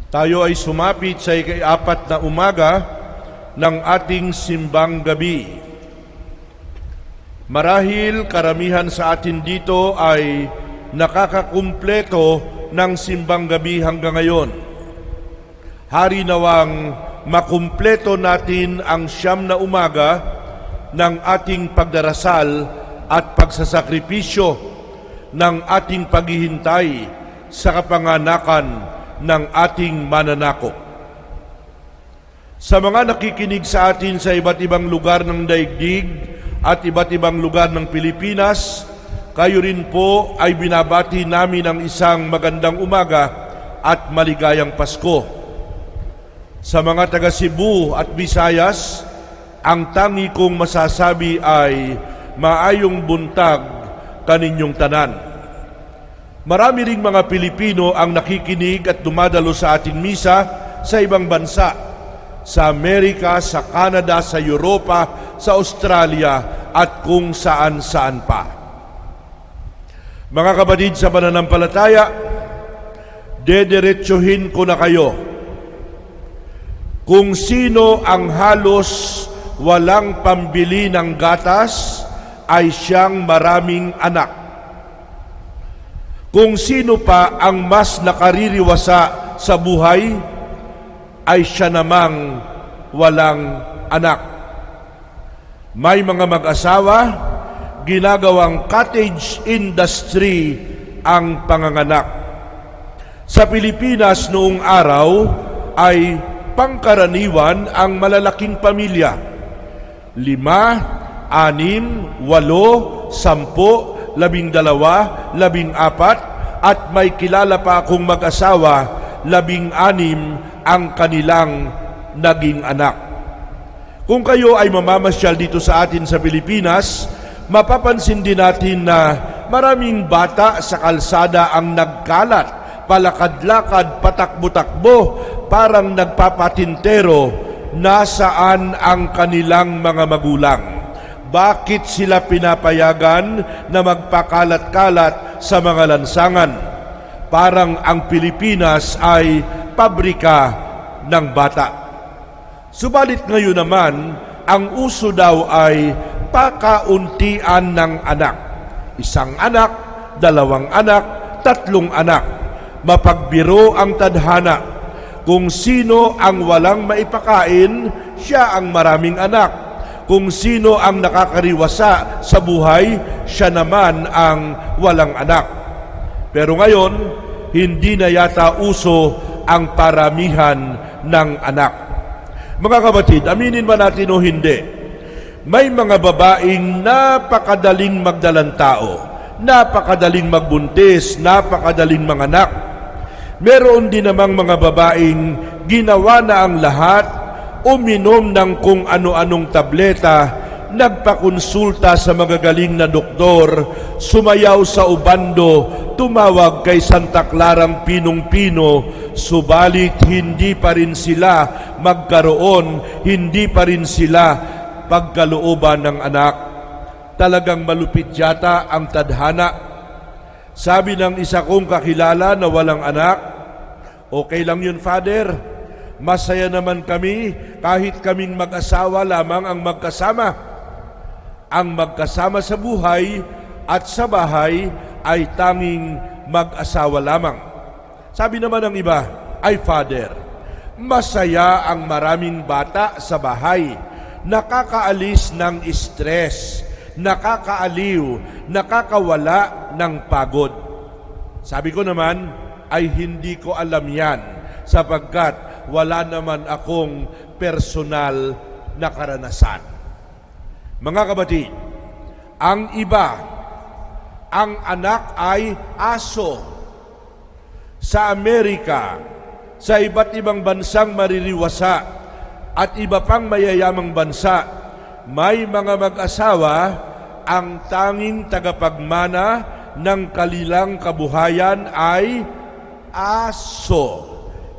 Tayo ay sumapit sa ika-4 na umaga ng ating simbang gabi. Marahil karamihan sa atin dito ay nakakakumpleto ng simbang gabi hanggang ngayon. Hari nawang makumpleto natin ang 9 na umaga ng ating pagdarasal at pagsasakripisyo ng ating paghihintay sa kapanganakan ng ating mananakop. Sa mga nakikinig sa atin sa iba't ibang lugar ng daigdig at iba't ibang lugar ng Pilipinas, kayo rin po ay binabati namin ng isang magandang umaga at maligayang Pasko. Sa mga taga Cebu at Visayas, ang tangi kong masasabi ay maayong buntag kaninyong tanan. Marami ring mga Pilipino ang nakikinig at dumadalo sa ating misa sa ibang bansa, sa Amerika, sa Canada, sa Europa, sa Australia at kung saan-saan pa. Mga kapatid sa pananampalataya, dederetsuhin ko na kayo. Kung sino ang halos walang pambili ng gatas, ay siyang maraming anak. Kung sino pa ang mas nakaririwasa sa buhay, ay siya namang walang anak. May mga mag-asawa, ginagawang cottage industry ang panganganak. Sa Pilipinas noong araw ay pangkaraniwan ang malalaking pamilya. 5, 6, 8, 10, 12, 14, at may kilala pa akong mag-asawa, 16 ang kanilang naging anak. Kung kayo ay mamamasyal dito sa atin sa Pilipinas, mapapansin din natin na maraming bata sa kalsada ang nagkalat, palakad-lakad, patakbo-takbo, parang nagpapatintero, nasaan ang kanilang mga magulang. Bakit sila pinapayagan na magpakalat-kalat sa mga lansangan? Parang ang Pilipinas ay pabrika ng bata. Subalit ngayon naman, ang uso daw ay pakauntian ng anak. 1 anak, 2 anak, 3 anak. Mapagbiro ang tadhana. Kung sino ang walang maipakain, siya ang maraming anak. Kung sino ang nakakariwasa sa buhay, siya naman ang walang anak. Pero ngayon, hindi na yata uso ang paramihan ng anak. Mga kapatid, aminin man natin o hindi, may mga babaeng napakadaling magdalang tao, napakadaling magbuntis, napakadaling manganak. Meron din namang mga babaeng ginawa na ang lahat, uminom ng kung ano-anong tableta, nagpakonsulta sa magagaling na doktor, sumayaw sa ubando, tumawag kay Santa Clarang Pinong-Pino, subalit hindi pa rin sila magkaroon, hindi pa rin sila pagkalooban ng anak. Talagang malupit yata ang tadhana. Sabi ng isa kong kakilala na walang anak, okay lang yun, Father. Masaya naman kami kahit kaming mag-asawa lamang ang magkasama. Ang magkasama sa buhay at sa bahay ay tanging mag-asawa lamang. Sabi naman ng iba, ay Father, masaya ang maraming bata sa bahay. Nakakaalis ng stress, nakakaaliw, nakakawala ng pagod. Sabi ko naman, ay hindi ko alam yan sapagkat wala naman akong personal na karanasan. Mga kapatid, ang iba, ang anak ay aso. Sa Amerika, sa iba't ibang bansang maririwasa at iba pang mayayamang bansa, may mga mag-asawa ang tanging tagapagmana ng kanilang kabuhayan ay aso.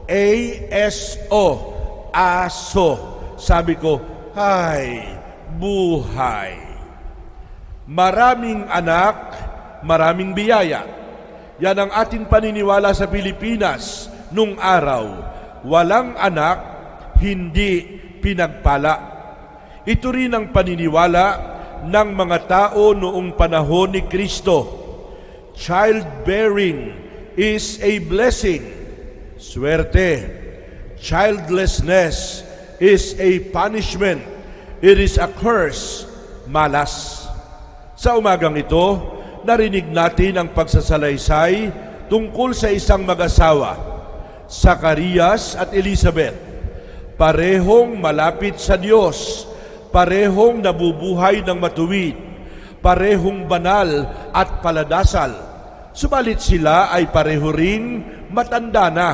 A-S-O, aso. Sabi ko, hay, buhay. Maraming anak, maraming biyaya. Yan ang ating paniniwala sa Pilipinas nung araw. walang anak, hindi pinagpala. Ito rin ang paniniwala ng mga tao noong panahon ni Kristo. Childbearing is a blessing, swerte. Childlessness is a punishment. It is a curse, malas. Sa umagang ito, narinig natin ang pagsasalaysay tungkol sa isang mag-asawa, Zacarias at Elizabeth. Parehong malapit sa Diyos, parehong nabubuhay ng matuwid, parehong banal at paladasal. Subalit sila ay pareho ring matanda na,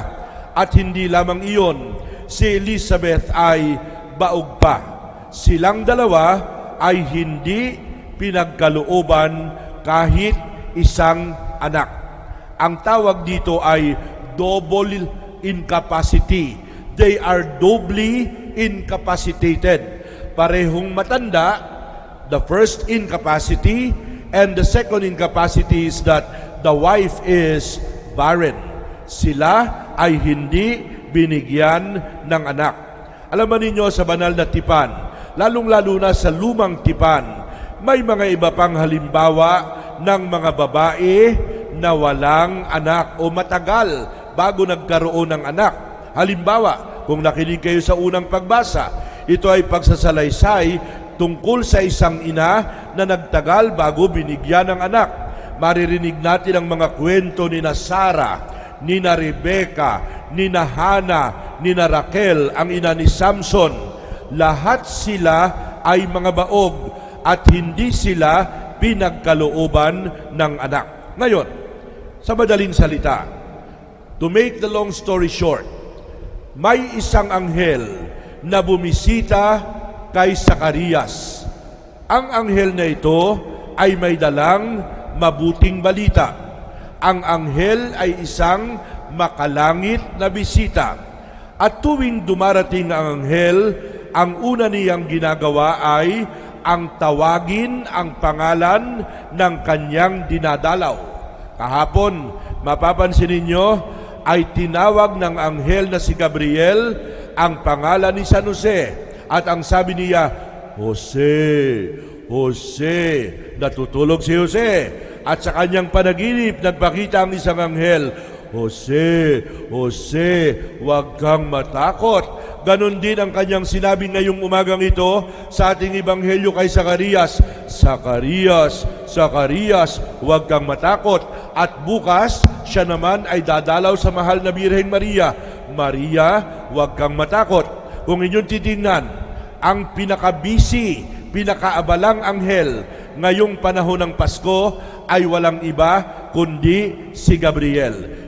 at hindi lamang iyon, si Elizabeth ay baog pa. Silang dalawa ay hindi pinagkalooban kahit isang anak. Ang tawag dito ay double incapacity. They are doubly incapacitated. Parehong matanda, the first incapacity, and the second incapacity is that the wife is barren. Sila ay hindi binigyan ng anak. Alam mo ninyo, sa banal na tipan, lalong-lalo na sa lumang tipan, may mga iba pang halimbawa ng mga babae na walang anak o matagal bago nagkaroon ng anak. Halimbawa, kung nakinig kayo sa unang pagbasa, ito ay pagsasalaysay tungkol sa isang ina na nagtagal bago binigyan ng anak. Maririnig natin ang mga kwento ni na Sarah, ni na Rebecca, ni na Hannah, ni na Raquel, ang ina ni Samson. Lahat sila ay mga baog at hindi sila pinagkalooban ng anak. Ngayon, sa madaling salita, to make the long story short, may isang anghel na bumisita kay Zacarias. Ang anghel na ito ay may dalang mabuting balita. Ang anghel ay isang makalangit na bisita. At tuwing dumarating ang anghel, ang una niyang ginagawa ay ang tawagin ang pangalan ng kanyang dinadalaw. Kahapon, mapapansin ninyo, ay tinawag ng anghel na si Gabriel ang pangalan ni San Jose. At ang sabi niya, Jose, Jose, natutulog si Jose. At sa kanyang panaginip, nagpakita ang isang anghel, Jose, Jose, huwag kang matakot. Ganon din ang kanyang sinabi ngayong umagang ito sa ating ebanghelyo kay Zacarias. Zacarias, Zacarias, huwag kang matakot. At bukas, siya naman ay dadalaw sa mahal na Birheng Maria. Maria, huwag kang matakot. Kung inyong titingnan, ang pinakabisi, pinakaabalang anghel ngayong panahon ng Pasko ay walang iba kundi si Gabriel.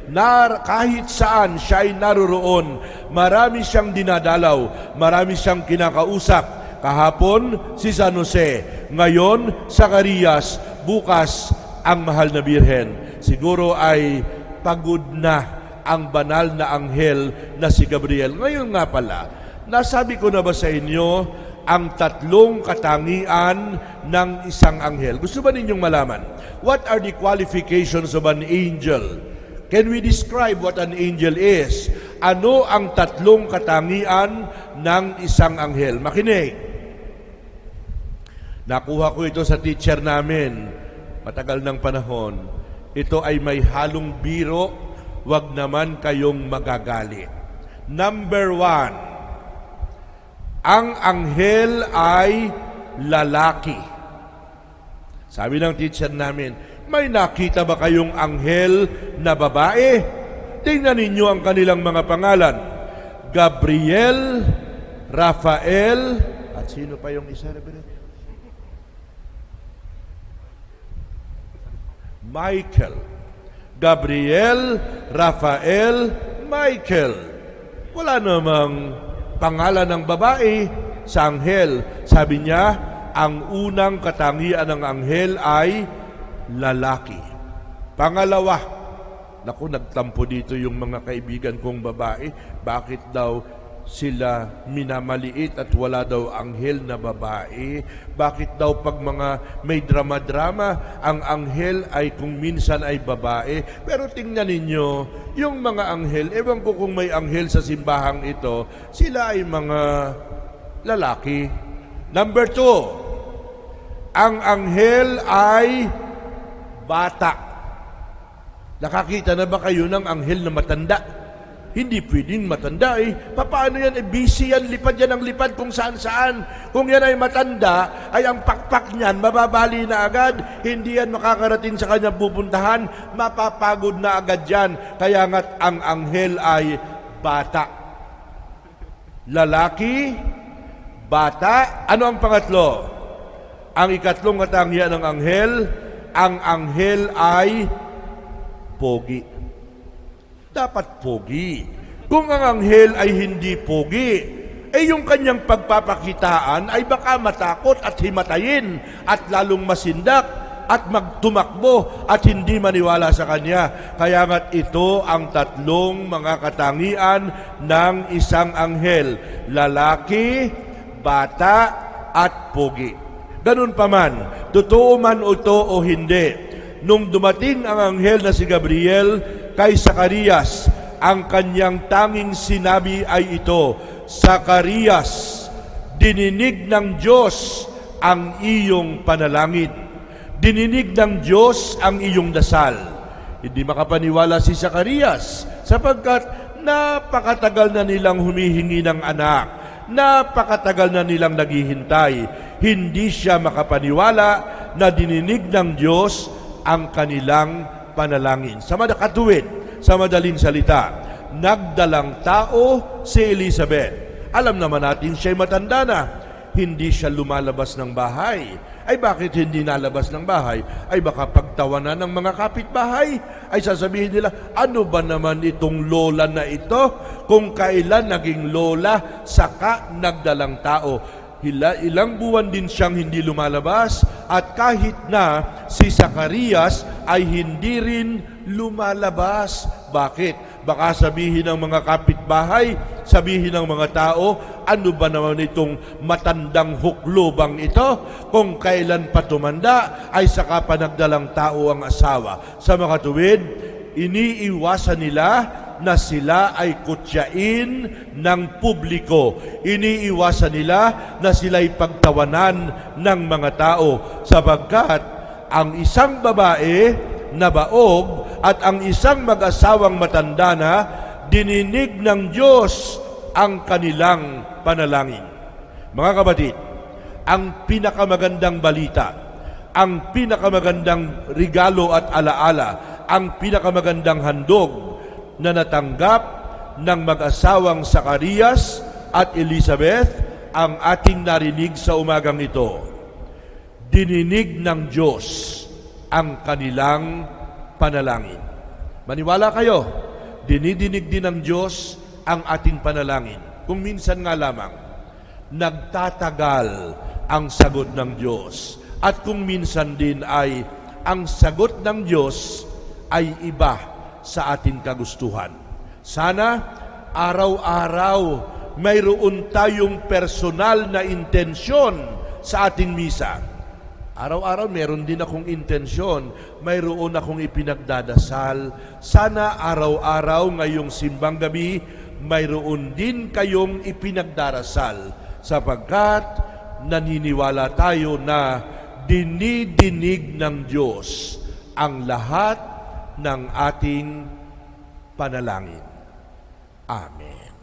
Kahit saan siya ay naroroon, marami siyang dinadalaw, marami siyang kinakausap. Kahapon, si San Jose. Ngayon, Zacarias. Bukas, ang mahal na Birhen. Siguro ay pagod na ang banal na anghel na si Gabriel. Ngayon nga pala, nasabi ko na ba sa inyo ang tatlong katangian ng isang anghel? Gusto ba ninyong malaman? What are the qualifications of an angel? Can we describe what an angel is? Ano ang tatlong katangian ng isang anghel? Makinig. Nakuha ko ito sa teacher namin. Matagal ng panahon. Ito ay may halong biro. Huwag naman kayong magagalit. Number 1. Ang anghel ay lalaki. Sabi ng teacher namin, may nakita ba kayong anghel na babae? Tingnan ninyo ang kanilang mga pangalan. Gabriel, Rafael, at sino pa yung isa? Michael. Gabriel, Rafael, Michael. Wala namang pangalan ng babae sa anghel. Sabi niya, ang unang katangian ng anghel ay lalaki. Pangalawa, naku, nagtampo dito yung mga kaibigan kong babae. Bakit daw sila minamaliit at wala daw anghel na babae? Bakit daw pag mga may drama-drama, ang anghel ay kung minsan ay babae? Pero tingnan ninyo, yung mga anghel, ewan ko kung may anghel sa simbahang ito, sila ay mga lalaki. Number 2, ang anghel ay bata. Nakakita na ba kayo ng anghel na matanda? Hindi pwedeng matanda eh. Paano yan? Busy yan, lipad yan ang lipad kung saan-saan. Kung yan ay matanda, ay ang pakpak niyan, mababali na agad. Hindi yan makakarating sa kanyang pupuntahan, mapapagod na agad yan. Kaya nga't ang anghel ay bata. Lalaki, bata. Ano ang pangatlo? Ang ikatlong katangian ng anghel, ang anghel ay pogi. Dapat pogi. Kung ang anghel ay hindi pogi, yung kanyang pagpapakitaan ay baka matakot at himatayin at lalong masindak at magtumakbo at hindi maniwala sa kanya. Kaya nga't ito ang tatlong mga katangian ng isang anghel: lalaki, bata, at pogi. Ganun pa man, totoo man ito o hindi, nung dumating ang anghel na si Gabriel kay Zacarias, ang kanyang tanging sinabi ay ito: Zacarias, dininig ng Diyos ang iyong panalangin. Dininig ng Diyos ang iyong dasal. Hindi makapaniwala si Zacarias sapagkat napakatagal na nilang humihingi ng anak. Napakatagal na nilang naghihintay. Hindi siya makapaniwala na dininig ng Diyos ang kanilang panalangin. Sa madakatuwid, sa madaling salita, nagdalang tao si Elizabeth. Alam naman natin siya'y matanda na. Hindi siya lumalabas ng bahay. Ay bakit hindi nalabas ng bahay? Ay baka pagtawanan ng mga kapitbahay. Ay sasabihin nila, ano ba naman itong lola na ito? Kung kailan naging lola, saka nagdalang tao. Ilang buwan din siyang hindi lumalabas at kahit na si Zacarias ay hindi rin lumalabas. Bakit? Baka sabihin ng mga kapitbahay, sabihin ng mga tao, ano ba naman itong matandang huklobang ito? Kung kailan pa tumanda ay saka pa nagdalang tao ang asawa. Sa makatuwid, iniiwasan nila na sila ay kutyain ng publiko. Iniiwasan nila na sila'y pagtawanan ng mga tao sapagkat ang isang babae na baog at ang isang mag-asawang matanda na dininig ng Diyos ang kanilang panalangin. Mga kapatid, ang pinakamagandang balita, ang pinakamagandang regalo at alaala, ang pinakamagandang handog na natanggap ng mag-asawang Zacarias at Elizabeth ang ating narinig sa umagang ito. Dininig ng Diyos ang kanilang panalangin. Maniwala kayo, dinidinig din ng Diyos ang ating panalangin. Kung minsan nga lamang, nagtatagal ang sagot ng Diyos. At kung minsan din ay ang sagot ng Diyos ay iba sa ating kagustuhan. Sana araw-araw mayroon tayong personal na intensyon sa ating misa. Araw-araw meron din akong intensyon, mayroon akong ipinagdadasal. Sana araw-araw ngayong simbang gabi, mayroon din kayong ipinagdarasal sapagkat naniniwala tayo na dinidinig ng Diyos ang lahat ng ating panalangin. Amen.